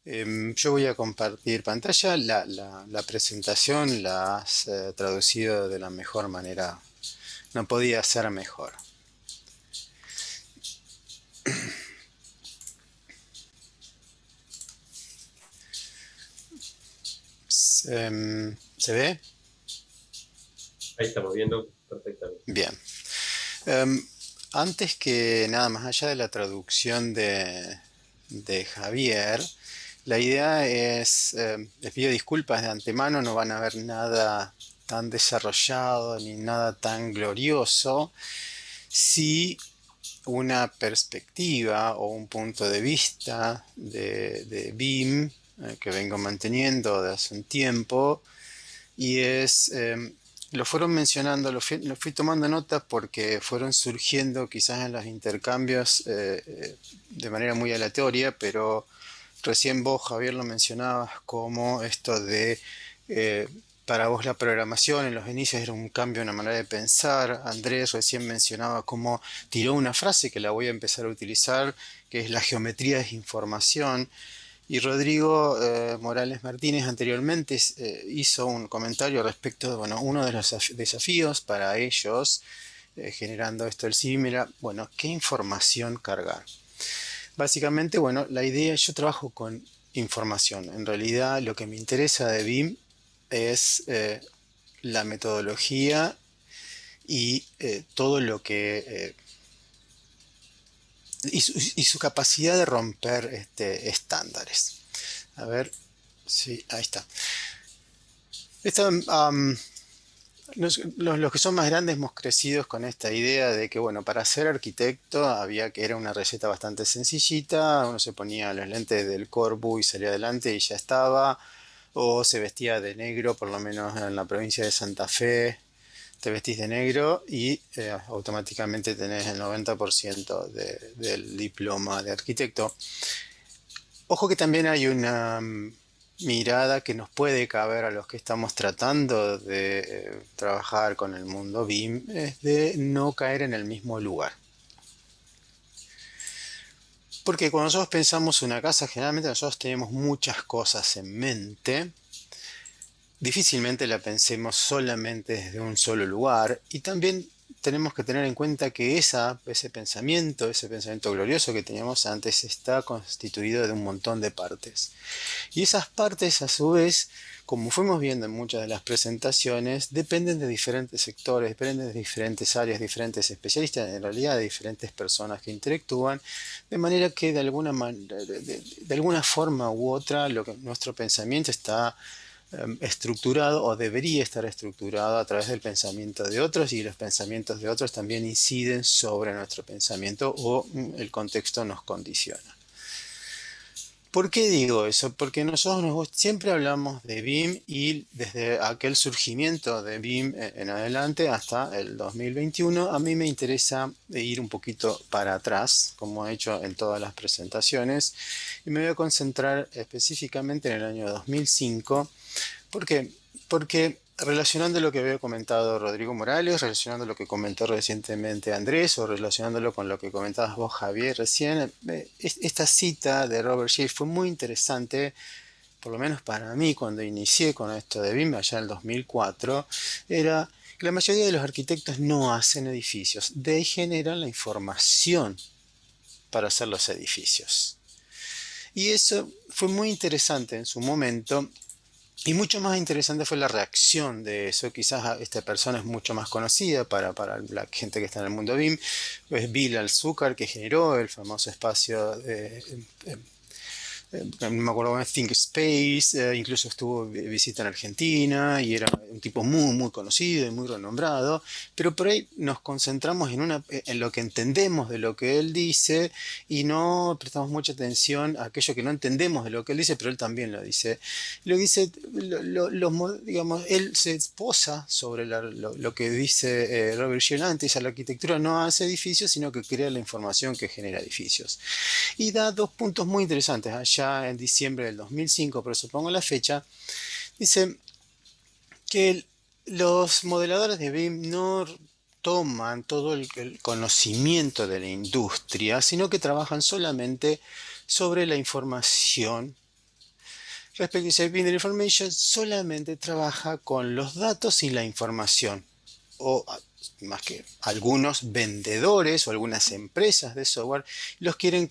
Yo voy a compartir pantalla. La presentación la has traducido de la mejor manera. No podía ser mejor. ¿Se ve? Ahí estamos viendo perfectamente. Bien. Em, Antes que nada, más allá de la traducción de Javier, la idea es, les pido disculpas de antemano, no van a ver nada tan desarrollado ni nada tan glorioso. Sí, una perspectiva o un punto de vista de BIM que vengo manteniendo de hace un tiempo y es, lo fueron mencionando, lo fui tomando nota porque fueron surgiendo quizás en los intercambios de manera muy aleatoria, pero recién vos, Javier, lo mencionabas como esto de, eh, para vos la programación en los inicios era un cambio, una manera de pensar. Andrés recién mencionaba cómo tiró una frase que la voy a empezar a utilizar, que es la geometría es información. Y Rodrigo Morales Martínez anteriormente hizo un comentario respecto de bueno, uno de los desafíos para ellos, generando esto el CIVIM, era, bueno, ¿qué información cargar? Básicamente, bueno, la idea, yo trabajo con información. En realidad, lo que me interesa de BIM es la metodología y todo lo que y su capacidad de romper estándares. A ver, sí, ahí está. Esta, los que son más grandes hemos crecido con esta idea de que, bueno, para ser arquitecto había que era una receta bastante sencillita, uno se ponía los lentes del Corbu y salía adelante y ya estaba, o se vestía de negro, por lo menos en la provincia de Santa Fe, te vestís de negro y automáticamente tenés el 90% del diploma de arquitecto. Ojo que también hay una mirada que nos puede caber a los que estamos tratando de trabajar con el mundo BIM, es de no caer en el mismo lugar. Porque cuando nosotros pensamos una casa, generalmente nosotros tenemos muchas cosas en mente. Difícilmente la pensemos solamente desde un solo lugar y también tenemos que tener en cuenta que ese pensamiento glorioso que teníamos antes está constituido de un montón de partes. Y esas partes, a su vez, como fuimos viendo en muchas de las presentaciones, dependen de diferentes sectores, dependen de diferentes áreas, diferentes especialistas, en realidad de diferentes personas que interactúan, de manera que de alguna forma u otra nuestro pensamiento está estructurado o debería estar estructurado a través del pensamiento de otros y los pensamientos de otros también inciden sobre nuestro pensamiento o el contexto nos condiciona. ¿Por qué digo eso? Porque nosotros siempre hablamos de BIM y desde aquel surgimiento de BIM en adelante hasta el 2021, a mí me interesa ir un poquito para atrás, como he hecho en todas las presentaciones, y me voy a concentrar específicamente en el año 2005. ¿Por qué? Porque relacionando lo que había comentado Rodrigo Morales, relacionando lo que comentó recientemente Andrés o relacionándolo con lo que comentabas vos, Javier, recién, esta cita de Robert Schiff fue muy interesante, por lo menos para mí, cuando inicié con esto de BIM allá en el 2004, era que la mayoría de los arquitectos no hacen edificios, de ahí generan la información para hacer los edificios. Y eso fue muy interesante en su momento y mucho más interesante fue la reacción de eso. Quizás esta persona es mucho más conocida para la gente que está en el mundo BIM. Es Bill Al-Zukar, que generó el famoso espacio no me acuerdo, Think Space, incluso estuvo de visita en Argentina y era un tipo muy, muy conocido y muy renombrado, pero por ahí nos concentramos en lo que entendemos de lo que él dice y no prestamos mucha atención a aquello que no entendemos de lo que él dice, pero él también lo dice. Lo dice, digamos, él se posa sobre lo que dice Robert Sheehan, dice la arquitectura no hace edificios, sino que crea la información que genera edificios. Y da dos puntos muy interesantes. Allá en diciembre del 2005, por eso pongo la fecha, dice que los modeladores de BIM no toman todo el conocimiento de la industria, sino que trabajan solamente sobre la información Respecto a Binder Information, solamente trabaja con los datos y la información. O más que algunos vendedores o algunas empresas de software los quieren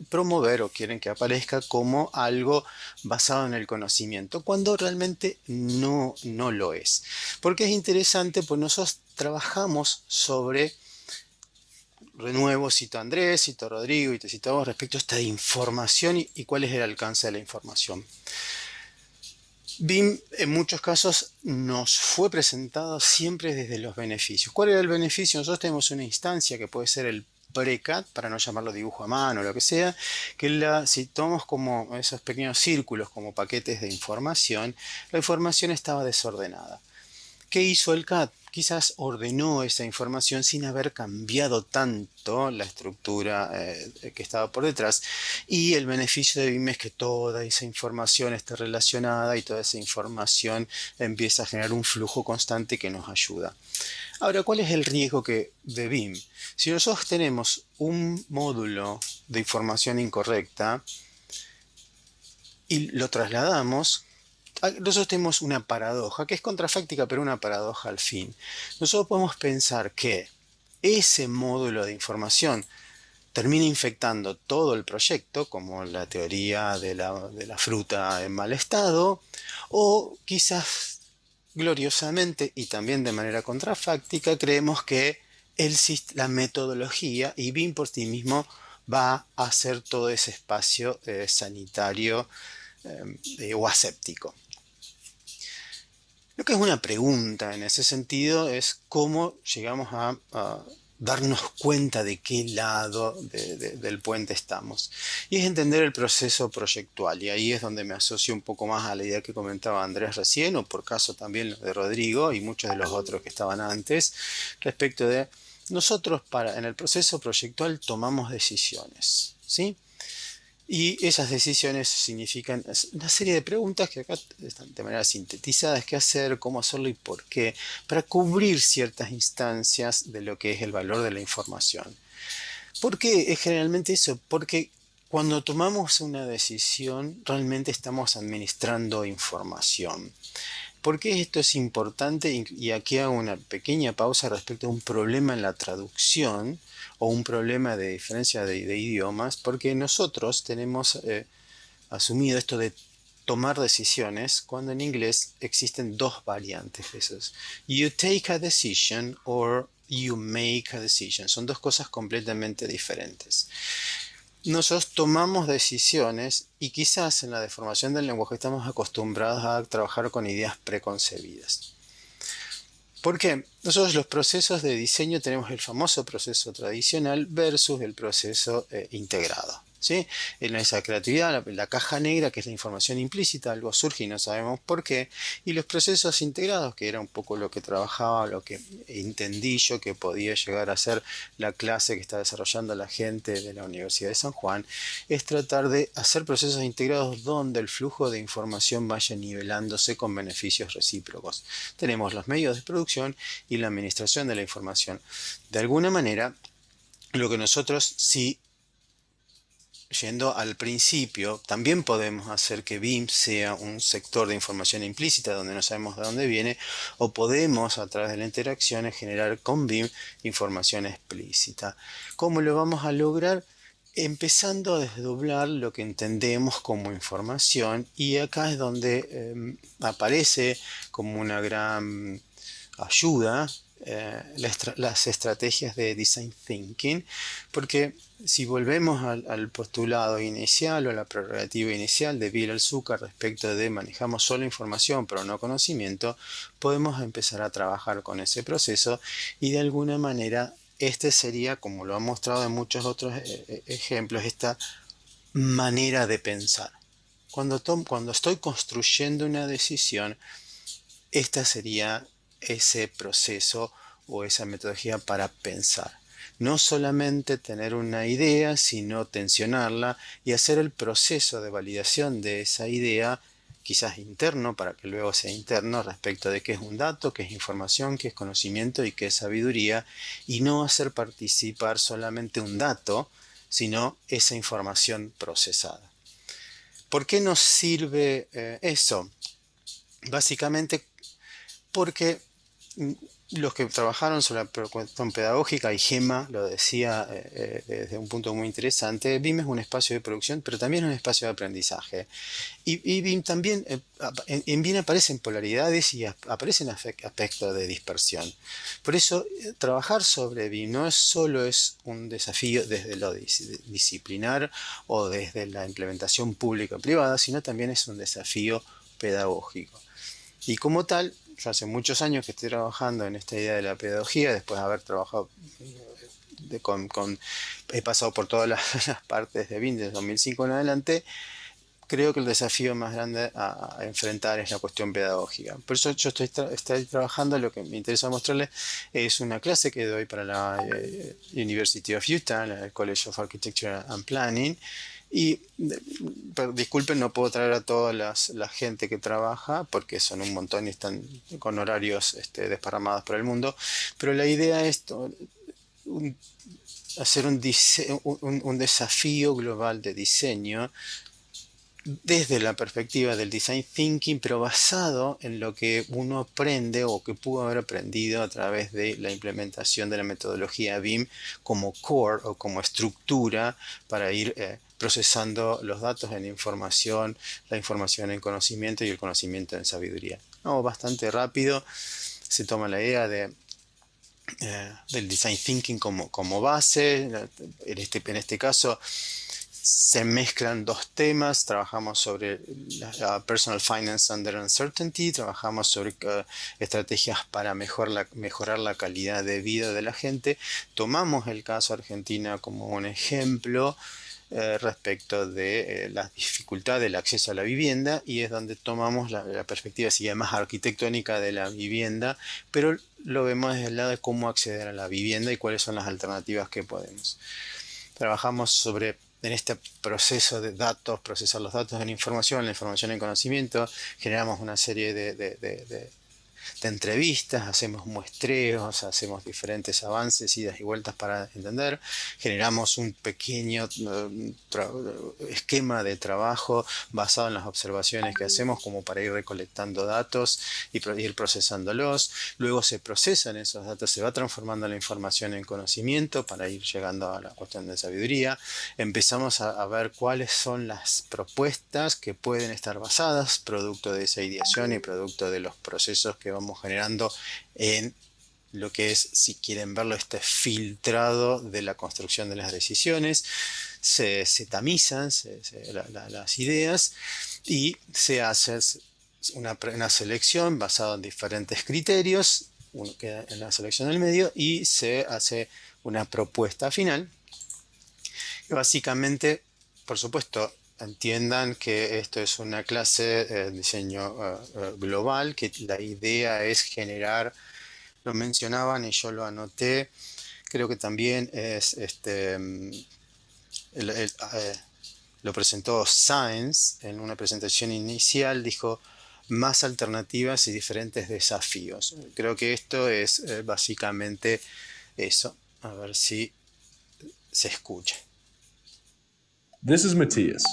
promover o quieren que aparezca como algo basado en el conocimiento, cuando realmente no lo es. Porque es interesante, pues nosotros trabajamos sobre, de nuevo cito a Andrés, cito a Rodrigo y te cito a vos respecto a esta información y cuál es el alcance de la información. BIM en muchos casos nos fue presentado siempre desde los beneficios. ¿Cuál era el beneficio? Nosotros tenemos una instancia que puede ser el PreCAD, para no llamarlo dibujo a mano o lo que sea, que si tomamos como esos pequeños círculos como paquetes de información, la información estaba desordenada. ¿Qué hizo el CAD? Quizás ordenó esa información sin haber cambiado tanto la estructura que estaba por detrás. Y el beneficio de BIM es que toda esa información esté relacionada y toda esa información empieza a generar un flujo constante que nos ayuda. Ahora, ¿cuál es el riesgo de BIM? Si nosotros tenemos un módulo de información incorrecta y lo trasladamos, nosotros tenemos una paradoja, que es contrafáctica, pero una paradoja al fin. Nosotros podemos pensar que ese módulo de información termina infectando todo el proyecto, como la teoría de la fruta en mal estado, o quizás gloriosamente y también de manera contrafáctica creemos que la metodología y BIM por sí mismo va a hacer todo ese espacio sanitario o aséptico. Lo que es una pregunta en ese sentido es cómo llegamos a darnos cuenta de qué lado del puente estamos. Y es entender el proceso proyectual. Y ahí es donde me asocio un poco más a la idea que comentaba Andrés recién, o por caso también lo de Rodrigo y muchos de los otros que estaban antes, respecto de nosotros en el proceso proyectual tomamos decisiones, ¿sí? Y esas decisiones significan una serie de preguntas que acá están de manera sintetizada, qué hacer, cómo hacerlo y por qué, para cubrir ciertas instancias de lo que es el valor de la información. ¿Por qué es generalmente eso? Porque cuando tomamos una decisión, realmente estamos administrando información. ¿Por qué esto es importante? Y aquí hago una pequeña pausa respecto a un problema en la traducción o un problema de diferencia de idiomas, porque nosotros tenemos asumido esto de tomar decisiones cuando en inglés existen dos variantes de esos. You take a decision or you make a decision. Son dos cosas completamente diferentes. Nosotros tomamos decisiones y quizás en la deformación del lenguaje estamos acostumbrados a trabajar con ideas preconcebidas. ¿Por qué? Nosotros los procesos de diseño tenemos el famoso proceso tradicional versus el proceso integrado. ¿Sí? En esa creatividad, la caja negra, que es la información implícita, algo surge y no sabemos por qué, y los procesos integrados, que era un poco lo que trabajaba, lo que entendí yo que podía llegar a ser la clase que está desarrollando la gente de la Universidad de San Juan, es tratar de hacer procesos integrados donde el flujo de información vaya nivelándose con beneficios recíprocos. Tenemos los medios de producción y la administración de la información. De alguna manera, lo que nosotros sí, yendo al principio, también podemos hacer que BIM sea un sector de información implícita donde no sabemos de dónde viene, o podemos a través de la interacción generar con BIM información explícita. ¿Cómo lo vamos a lograr? Empezando a desdoblar lo que entendemos como información, y acá es donde aparece como una gran ayuda las estrategias de design thinking, porque si volvemos al postulado inicial o a la prerrogativa inicial de Villel-Zucker respecto de manejamos solo información pero no conocimiento, podemos empezar a trabajar con ese proceso y de alguna manera este sería, como lo han mostrado en muchos otros ejemplos, esta manera de pensar. Cuando estoy construyendo una decisión, esta sería ese proceso o esa metodología para pensar. No solamente tener una idea, sino tensionarla y hacer el proceso de validación de esa idea, quizás interno, para que luego sea interno respecto de qué es un dato, qué es información, qué es conocimiento y qué es sabiduría, y no hacer participar solamente un dato, sino esa información procesada. ¿Por qué nos sirve eso? Básicamente porque los que trabajaron sobre la cuestión pedagógica, y Gemma lo decía desde un punto muy interesante, BIM es un espacio de producción, pero también es un espacio de aprendizaje. Y BIM también, en BIM aparecen polaridades y aparecen aspectos de dispersión. Por eso, trabajar sobre BIM no es solo un desafío desde lo disciplinar o desde la implementación pública o privada, sino también es un desafío pedagógico. Y como tal, yo hace muchos años que estoy trabajando en esta idea de la pedagogía, después de haber trabajado he pasado por todas las partes de BIM desde 2005 en adelante. Creo que el desafío más grande a enfrentar es la cuestión pedagógica. Por eso yo estoy trabajando, lo que me interesa mostrarles es una clase que doy para la University of Utah, el College of Architecture and Planning. Y disculpen, no puedo traer a toda la gente que trabaja porque son un montón y están con horarios desparramados por el mundo, pero la idea es hacer un desafío global de diseño desde la perspectiva del design thinking, pero basado en lo que uno aprende o que pudo haber aprendido a través de la implementación de la metodología BIM como core o como estructura para ir procesando los datos en información, la información en conocimiento y el conocimiento en sabiduría. No, bastante rápido. Se toma la idea del design thinking como base. En este caso se mezclan dos temas. Trabajamos sobre personal finance under uncertainty, trabajamos sobre estrategias para mejorar la calidad de vida de la gente. Tomamos el caso Argentina como un ejemplo respecto de la dificultad del acceso a la vivienda, y es donde tomamos la perspectiva más arquitectónica de la vivienda, pero lo vemos desde el lado de cómo acceder a la vivienda y cuáles son las alternativas que podemos. Trabajamos en este proceso de datos, procesar los datos en información, la información en conocimiento. Generamos una serie de entrevistas, hacemos muestreos, hacemos diferentes avances, idas y vueltas para entender. Generamos un pequeño esquema de trabajo basado en las observaciones que hacemos como para ir recolectando datos y ir procesándolos. Luego se procesan esos datos, se va transformando la información en conocimiento para ir llegando a la cuestión de sabiduría. Empezamos a ver cuáles son las propuestas que pueden estar basadas, producto de esa ideación y producto de los procesos que vamos generando en lo que es, si quieren verlo, este filtrado de la construcción de las decisiones. Se tamizan las ideas y se hace una selección basada en diferentes criterios. Uno queda en la selección del medio y se hace una propuesta final que básicamente, por supuesto, entiendan que esto es una clase de diseño global, que la idea es generar, lo mencionaban y yo lo anoté, creo que también es lo presentó Science en una presentación inicial, dijo más alternativas y diferentes desafíos. Creo que esto es básicamente eso. A ver si se escucha. This is Matias.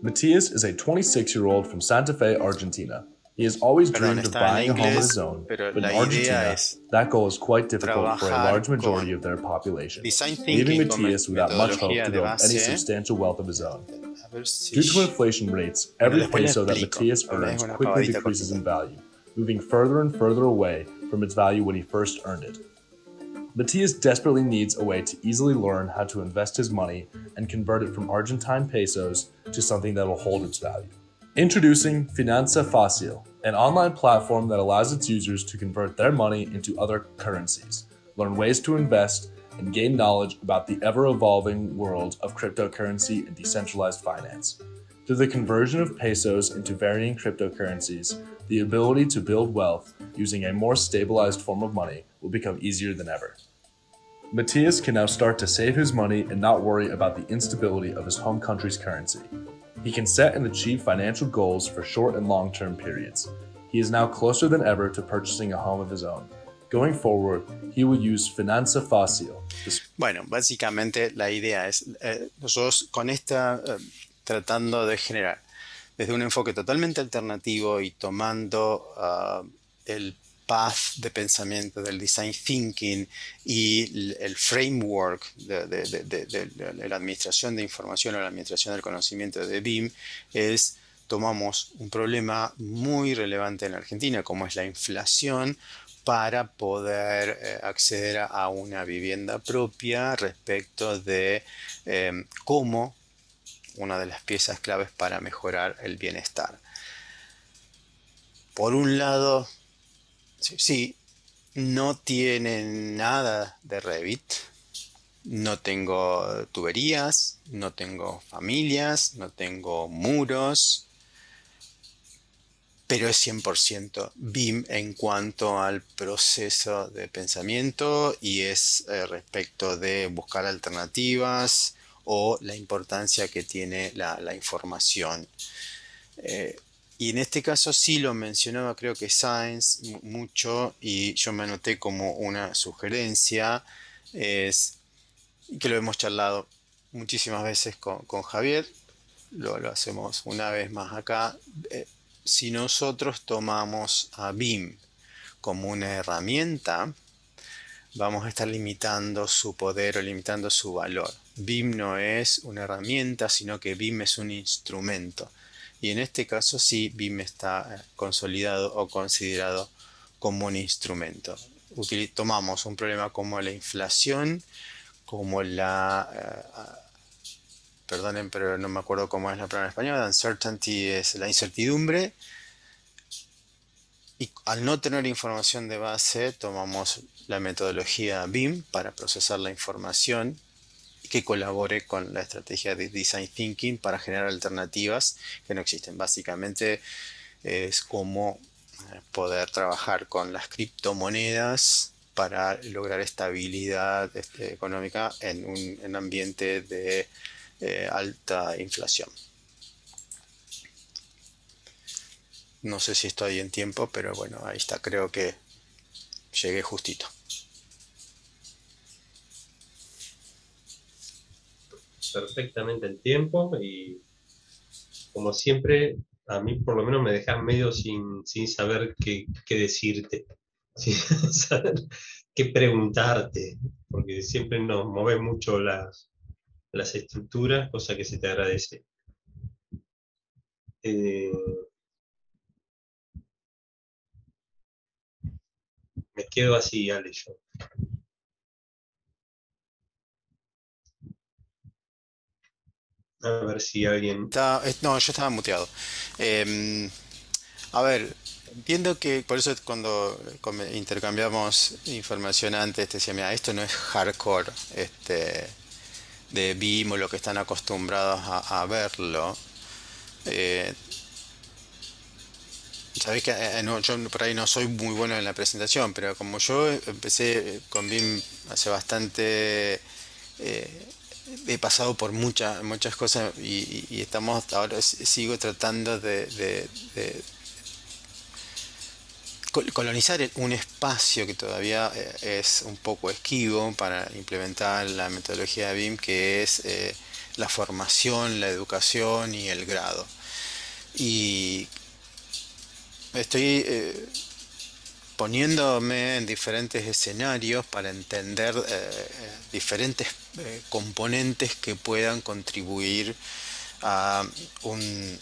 Matias is a 26-year-old from Santa Fe, Argentina. He has always dreamed of buying a home of his own, but in Argentina, that goal is quite difficult for a large majority of their population, leaving Matias without much hope to build any substantial wealth of his own. Due to inflation rates, every peso that Matias earns quickly decreases in value, moving further and further away from its value when he first earned it. Matias desperately needs a way to easily learn how to invest his money and convert it from Argentine pesos to something that will hold its value. Introducing Finanza Fácil, an online platform that allows its users to convert their money into other currencies, learn ways to invest, and gain knowledge about the ever-evolving world of cryptocurrency and decentralized finance. Through the conversion of pesos into varying cryptocurrencies, the ability to build wealth using a more stabilized form of money will become easier than ever. Matias can now start to save his money and not worry about the instability of his home country's currency. He can set and achieve financial goals for short and long-term periods. He is now closer than ever to purchasing a home of his own. Going forward, he will use Finanza Fácil. Bueno, básicamente la idea es, nosotros con esta tratando de generar desde un enfoque totalmente alternativo y tomando el path de pensamiento del design thinking y el framework de la administración de información o la administración del conocimiento de BIM, tomamos un problema muy relevante en Argentina, como es la inflación, para poder acceder a una vivienda propia respecto de cómo una de las piezas claves para mejorar el bienestar. Por un lado, sí, no tiene nada de Revit. No tengo tuberías, no tengo familias, no tengo muros, pero es 100% BIM en cuanto al proceso de pensamiento y es respecto de buscar alternativas o la importancia que tiene la información. Y en este caso sí lo mencionaba, creo que Sainz mucho, y yo me anoté como una sugerencia, es que lo hemos charlado muchísimas veces con Javier, lo hacemos una vez más acá. Si nosotros tomamos a BIM como una herramienta, vamos a estar limitando su poder o limitando su valor. BIM no es una herramienta, sino que BIM es un instrumento. Y en este caso sí, BIM está consolidado o considerado como un instrumento. Tomamos un problema como la inflación, como perdonen, pero no me acuerdo cómo es la palabra en español, uncertainty es la incertidumbre, y al no tener información de base, tomamos la metodología BIM para procesar la información que colabore con la estrategia de Design Thinking para generar alternativas que no existen. Básicamente es como poder trabajar con las criptomonedas para lograr estabilidad económica en un ambiente de alta inflación. No sé si estoy en tiempo, pero bueno, ahí está. Creo que llegué justito. Perfectamente el tiempo y como siempre, a mí por lo menos me dejas medio sin saber qué decirte, sin saber qué preguntarte, porque siempre nos mueven mucho las estructuras, cosa que se te agradece. Me quedo así, Ale, yo. A ver si alguien... No, yo estaba muteado. A ver, entiendo que por eso cuando intercambiamos información antes, te decía, mira, esto no es hardcore de BIM o lo que están acostumbrados a verlo. Sabéis que yo por ahí no soy muy bueno en la presentación, pero como yo empecé con BIM hace bastante, he pasado por muchas cosas y estamos ahora sigo tratando de colonizar un espacio que todavía es un poco esquivo para implementar la metodología de BIM, que es la formación, la educación y el grado. Y estoy poniéndome en diferentes escenarios para entender diferentes componentes que puedan contribuir a un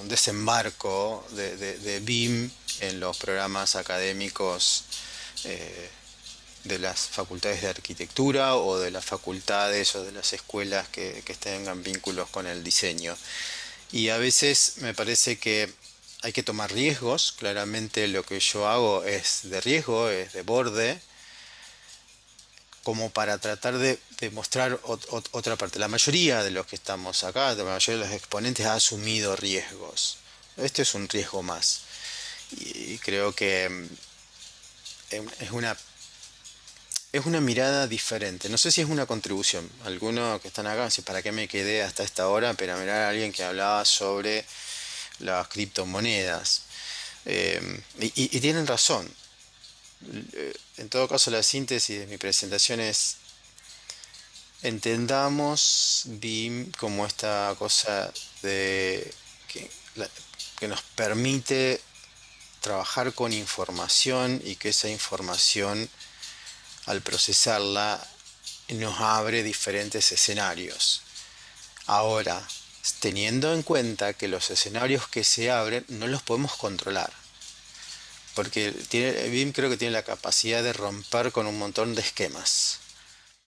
desembarco de BIM en los programas académicos de las facultades de arquitectura o de las facultades o de las escuelas que tengan vínculos con el diseño. Y a veces me parece que hay que tomar riesgos. Claramente lo que yo hago es de riesgo, es de borde, como para tratar de mostrar otra parte. La mayoría de los que estamos acá, la mayoría de los exponentes ha asumido riesgos. Este es un riesgo más. Y creo que es una mirada diferente. No sé si es una contribución. Algunos que están acá, no sé para qué me quedé hasta esta hora, pero mirar a alguien que hablaba sobre las criptomonedas. Y tienen razón. En todo caso, la síntesis de mi presentación es: entendamos BIM como esta cosa que nos permite trabajar con información y que esa información, al procesarla, nos abre diferentes escenarios. Ahora, teniendo en cuenta que los escenarios que se abren no los podemos controlar, porque BIM creo que tiene la capacidad de romper con un montón de esquemas.